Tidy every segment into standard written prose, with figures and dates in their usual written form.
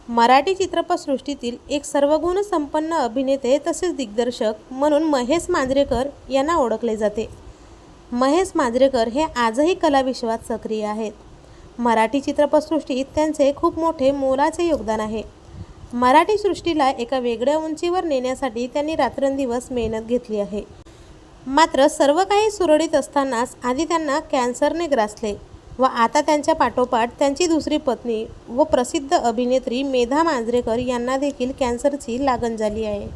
मराठी चित्रपटसृष्टीतील एक सर्वगुण संपन्न अभिनेते तसेच दिग्दर्शक म्हणून महेश मांजरेकर यांना ओळखले जाते। महेश मांजरेकर हे आजही कलाविश्वात सक्रिय आहेत। मराठी चित्रपटसृष्टीत त्यांचे खूप मोठे मोलाचे योगदान आहे। मराठी सृष्टीला एका वेगळ्या उंचीवर नेण्यासाठी त्यांनी रात्रंदिवस मेहनत घेतली आहे। मात्र सर्व काही सुरळीत असतानाच आधी त्यांना कॅन्सरने ग्रासले व आता त्यांच्या पाठोपाठ त्यांची दुसरी पत्नी व प्रसिद्ध अभिनेत्री मेधा मांजरेकर यांना देखील कॅन्सरची लागण झाली आहे।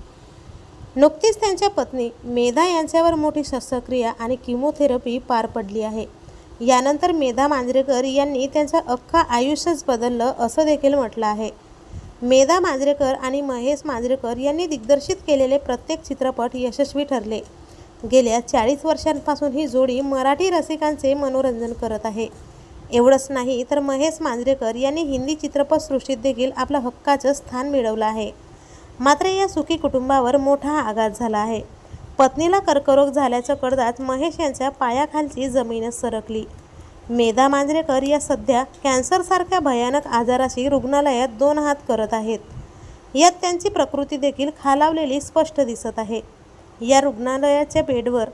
नुकतीच त्यांच्या पत्नी मेधा यांच्यावर मोठी शस्त्रक्रिया आणि किमोथेरपी पार पडली आहे। यानंतर मेधा मांजरेकर यांनी त्यांचं अख्खं आयुष्यच बदललं असं देखील म्हटलं आहे। मेधा मांजरेकर आणि महेश मांजरेकर यांनी दिग्दर्शित केलेले प्रत्येक चित्रपट यशस्वी ठरले। गेल्या 40 वर्षांपासून ही जोडी मराठी रसिकांचे मनोरंजन करत आहे। एवढंच नाही तर महेश मांजरेकर यांनी हिंदी चित्रपटसृष्टीत देखील आपलं हक्काचं स्थान मिळवलं आहे। मात्र या सुखी कुटुंबावर मोठा आघात झाला आहे। पत्नीला कर्करोग झाल्याचं कळताच महेश यांच्या पायाखालची जमीनच सरकली। मेधा मांजरेकर या सध्या कॅन्सरसारख्या भयानक आजाराशी रुग्णालयात 2 हात करत आहेत। यात त्यांची प्रकृती देखील खालावलेली स्पष्ट दिसत आहे। या रुग्णालयाच्या बेडवर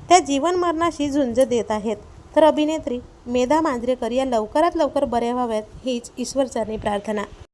त्या जीवन मरणाशी झुंज देत आहेत। तर अभिनेत्री मेधा मांजरेकर या लवकरात लवकर बऱ्या व्हाव्यात हीच ईश्वरचरणी प्रार्थना।